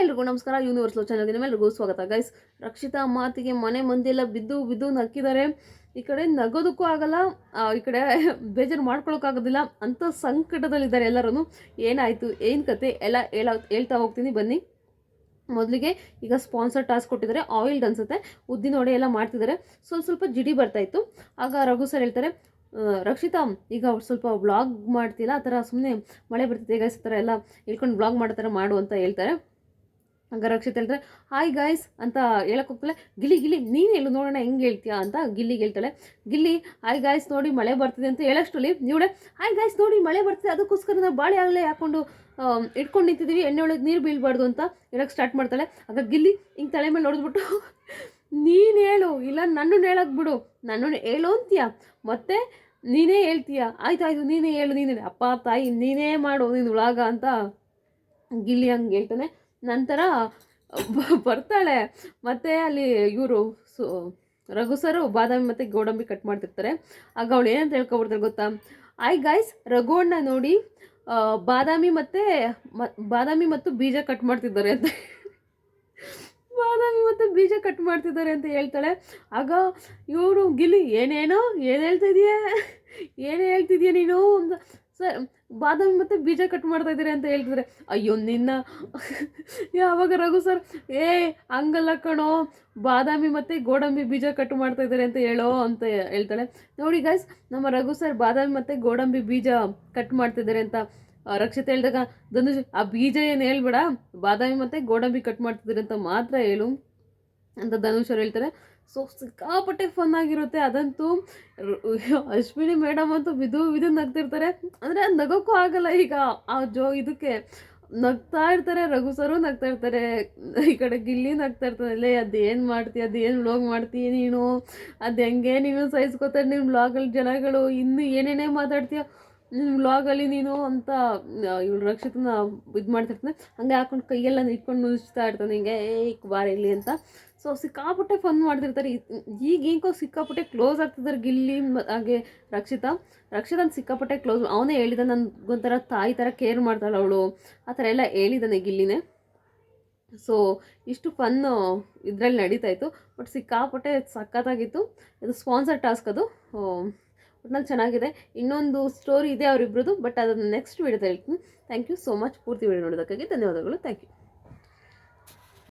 ಎಲ್ರಿಗೂ ನಮಸ್ಕಾರ. ಯೂನಿವರ್ಸಲ್ ಚಾನಲ್ಗೆ ನಿಮ್ಮೆಲ್ರಿಗೂ ಸ್ವಾಗತ. ಗೈಸ್, ರಕ್ಷಿತಾ ಮಾತಿಗೆ ಮನೆ ಮಂದಿಯೆಲ್ಲ ಬಿದ್ದು ಬಿದ್ದು ನಕ್ಕಿದ್ದಾರೆ. ಈ ಕಡೆ ನಗೋದಕ್ಕೂ ಆಗಲ್ಲ, ಈ ಕಡೆ ಬೇಜಾರು ಮಾಡ್ಕೊಳಕ್ಕಾಗೋದಿಲ್ಲ ಅಂತ ಸಂಕಟದಲ್ಲಿದ್ದಾರೆ ಎಲ್ಲರೂ. ಏನಾಯಿತು, ಏನು ಕತೆ ಎಲ್ಲ ಹೇಳ್ತಾ ಹೋಗ್ತೀನಿ ಬನ್ನಿ. ಮೊದಲಿಗೆ ಈಗ ಸ್ಪಾನ್ಸರ್ ಟಾಸ್ಕ್ ಕೊಟ್ಟಿದ್ದಾರೆ, ಆಯಿಲ್ಡ್ ಅನ್ಸುತ್ತೆ, ಉದ್ದಿನ ವಡೆ ಎಲ್ಲ ಮಾಡ್ತಿದ್ದಾರೆ. ಸ್ವಲ್ಪ ಜಿಡಿ ಬರ್ತಾಯಿತ್ತು. ಆಗ ರಘು ಸರ್ ಹೇಳ್ತಾರೆ, ರಕ್ಷಿತಾ ಈಗ ಸ್ವಲ್ಪ ವ್ಲಾಗ್ ಮಾಡ್ತಿಲ್ಲ, ಆ ಥರ ಸುಮ್ಮನೆ ಮಳೆ ಬರ್ತಿದೆ ಗೈಸ್, ಆ ಥರ ಎಲ್ಲ ಹೇಳ್ಕೊಂಡು ವ್ಲಾಗ್ ಮಾಡೋ ಥರ ಮಾಡು ಅಂತ ಹೇಳ್ತಾರೆ. ಆಗ ರಕ್ಷಿತ್ ಹೇಳ್ತಾರೆ, ಹಾಯ್ ಗಾಯ್ಸ್ ಅಂತ ಹೇಳಕ್ಕೆ ಹೋಗ್ತಾಳೆ. ಗಿಲ್ಲಿ ನೀನು ಹೇಳು ನೋಡೋಣ ಹೆಂಗೆ ಹೇಳ್ತೀಯಾ ಅಂತ ಗಿಲ್ಲಿಗೆ ಹೇಳ್ತಾಳೆ. ಗಿಲ್ಲಿ ಹಾಯ್ ಗಾಯ್ಸ್ ನೋಡಿ ಮಳೆ ಬರ್ತಿದೆ ಅಂತ ಹೇಳೋಷ್ಟರಲ್ಲಿ ನೀವಳೆ ಹಾಯ್ ಗಾಯ್ಸ್ ನೋಡಿ ಮಳೆ ಬರ್ತಿದೆ, ಅದಕ್ಕೋಸ್ಕರ ನಾವು ಬಾಳೆ ಆಗಲೇ ಹಾಕ್ಕೊಂಡು ಇಟ್ಕೊಂಡು ನಿಂತಿದ್ದೀವಿ, ಎಣ್ಣೆ ಒಳಗೆ ನೀರು ಬೀಳಬಾರ್ದು ಅಂತ ಹೇಳಕ್ಕೆ ಸ್ಟಾರ್ಟ್ ಮಾಡ್ತಾಳೆ. ಆಗ ಗಿಲ್ಲಿ ಹಿಂಗೆ ತಲೆ ಮೇಲೆ ನೋಡಿದ್ಬಿಟ್ಟು ನೀನು ಹೇಳು, ಇಲ್ಲ ನನ್ನನ್ನು ಹೇಳಕ್ಕೆ ಬಿಡು, ನನ್ನನ್ನು ಹೇಳು ಅಂತೀಯ, ಮತ್ತೆ ನೀನೇ ಹೇಳ್ತೀಯ, ಆಯ್ತಾಯ್ತು ನೀನೇ ಹೇಳು, ನೀನೇ ಅಪ್ಪ ತಾಯಿ ನೀನೇ ಮಾಡು ನೀನು ವ್ಲಾಗ ಅಂತ ಗಿಲ್ಲಿ ಹಂಗೆ ಹೇಳ್ತಾನೆ. ನಂತರ ಬರ್ತಾಳೆ, ಮತ್ತು ಅಲ್ಲಿ ಇವರು ರಘು ಸರು ಬಾದಾಮಿ ಮತ್ತು ಗೋಡಂಬಿ ಕಟ್ ಮಾಡ್ತಿರ್ತಾರೆ. ಆಗ ಅವಳು ಏನಂತ ಹೇಳ್ಕೊಬಿಡ್ತಾರೆ ಗೊತ್ತಾ, ಆಯ್ ಗಾಯ್ಸ್ ರಘು ಅಣ್ಣ ನೋಡಿ ಬಾದಾಮಿ ಮತ್ತು ಬೀಜ ಕಟ್ ಮಾಡ್ತಿದ್ದಾರೆ ಅಂತ ಬಾದಾಮಿ ಮತ್ತು ಬೀಜ ಕಟ್ ಮಾಡ್ತಿದ್ದಾರೆ ಅಂತ ಹೇಳ್ತಾಳೆ. ಆಗ ಇವರು ಗಿಲ್ಲಿ ಏನು ಹೇಳ್ತಿದ್ಯಾ ನೀನು ಅಂತ, ಸರ್ ಬಾದಾಮಿ ಮತ್ತು ಬೀಜ ಕಟ್ ಮಾಡ್ತಾ ಇದ್ದೀರಿ ಅಂತ ಹೇಳ್ತಿದ್ದಾರೆ. ಅಯ್ಯೋ ನಿನ್ನ ಯಾವಾಗ ರಘು ಸರ್ ಹಂಗಲ್ಲ ಕಣೋ, ಬಾದಾಮಿ ಮತ್ತು ಗೋಡಂಬಿ ಬೀಜ ಕಟ್ ಮಾಡ್ತಾ ಇದ್ದಾರೆ ಅಂತ ಹೇಳೋ ಅಂತ ಹೇಳ್ತಾಳೆ. ನೋಡಿ ಗೈಸ್, ನಮ್ಮ ರಘು ಸರ್ ಬಾದಾಮಿ ಮತ್ತು ಗೋಡಂಬಿ ಬೀಜ ಕಟ್ ಮಾಡ್ತಿದ್ದಾರೆ ಅಂತ ರಕ್ಷಿತ ಹೇಳಿದಾಗ, ಧನುಷ್ ಆ ಬೀಜ ಏನು ಹೇಳ್ಬೇಡ, ಬಾದಾಮಿ ಮತ್ತು ಗೋಡಂಬಿ ಕಟ್ ಮಾಡ್ತಿದ್ದೀರಿ ಅಂತ ಮಾತ್ರ ಹೇಳು ಅಂತ ಧನುಷ್ ಅವ್ರು ಹೇಳ್ತಾರೆ. ಸಿಕ್ಕಾಪಟ್ಟೆ ಫನ್ ಆಗಿರುತ್ತೆ ಅದಂತೂ. ಅಶ್ವಿನಿ ಮೇಡಮ್ ಅಂತೂ ಬಿದು ನಗ್ತಿರ್ತಾರೆ, ಅಂದರೆ ನಗೋಕ್ಕೂ ಆಗಲ್ಲ. ಈಗ ಆ ಇದಕ್ಕೆ ನಗ್ತಾ ಇರ್ತಾರೆ, ರಘು ಸರು ನಗ್ತಾ ಇರ್ತಾರೆ, ಈ ಕಡೆ ಗಿಲ್ಲಿ ನಗ್ತಾ ಇರ್ತಾರೆ. ಅಲ್ಲೇ ಅದೇನು ಮಾಡ್ತೀಯ, ಅದೇನು ವ್ಲಾಗ್ ಮಾಡ್ತೀಯ ನೀನು, ಅದು ಹೆಂಗೆ ನೀನು ಸಹಿಸ್ಕೋತಾರೆ ನಿಮ್ಮ ವ್ಲಾಗಲ್ಲಿ ಜನಗಳು, ಇನ್ನೂ ಏನೇನೇ ಮಾತಾಡ್ತೀಯ ನಿಮ್ಮ ವ್ಲಾಗಲ್ಲಿ ನೀನು ಅಂತ ಇವಳು ರಕ್ಷಿತನ ಇದು ಮಾಡ್ತಿರ್ತಾನೆ. ಹಂಗೆ ಹಾಕೊಂಡು ಕೈಯೆಲ್ಲ ಇಟ್ಕೊಂಡು ನುಚ್ತಾ ಇರ್ತಾನೆ, ಹಿಂಗೆ ಬಾರ್ ಇಲ್ಲಿ ಅಂತ. ಸಿಕ್ಕಾಪಟ್ಟೆ ಫನ್ ಮಾಡ್ತಿರ್ತಾರೆ. ಈಗೇಕೋ ಸಿಕ್ಕಾಪಟ್ಟೆ ಕ್ಲೋಸ್ ಆಗ್ತಿದ್ದಾರೆ ಗಿಲ್ಲಿ ಹಾಗೆ ರಕ್ಷಿತನ ಸಿಕ್ಕಾಪಟ್ಟೆ ಕ್ಲೋಸ್. ಅವನೇ ಹೇಳಿದ ನನಗೊಂಥರ ತಾಯಿ ಥರ ಕೇರ್ ಮಾಡ್ತಾಳೆ ಅವಳು, ಆ ಥರ ಎಲ್ಲ ಹೇಳಿದ್ದಾನೆ ಗಿಲ್ಲಿನೇ. ಇಷ್ಟು ಫನ್ನು ಇದರಲ್ಲಿ ನಡೀತಾಯಿತ್ತು. ಬಟ್ ಸಿಕ್ಕಾಪಟ್ಟೆ ಸಖತ್ತಾಗಿತ್ತು. ಇದು ಸ್ಪಾನ್ಸರ್ ಟಾಸ್ಕ್, ಅದು ಒಟ್ನಲ್ಲಿ ಚೆನ್ನಾಗಿದೆ. ಇನ್ನೊಂದು ಸ್ಟೋರಿ ಇದೆ ಅವರಿಬ್ರದ್ದು, ಬಟ್ ಅದನ್ನು ನೆಕ್ಸ್ಟ್ ವೀಡಿಯೋದಲ್ಲಿ ಹೇಳ್ತೀನಿ. Thank you so much. ಪೂರ್ತಿ ವೀಡಿಯೋ ನೋಡೋದಕ್ಕಾಗಿ ಧನ್ಯವಾದಗಳು. Thank you.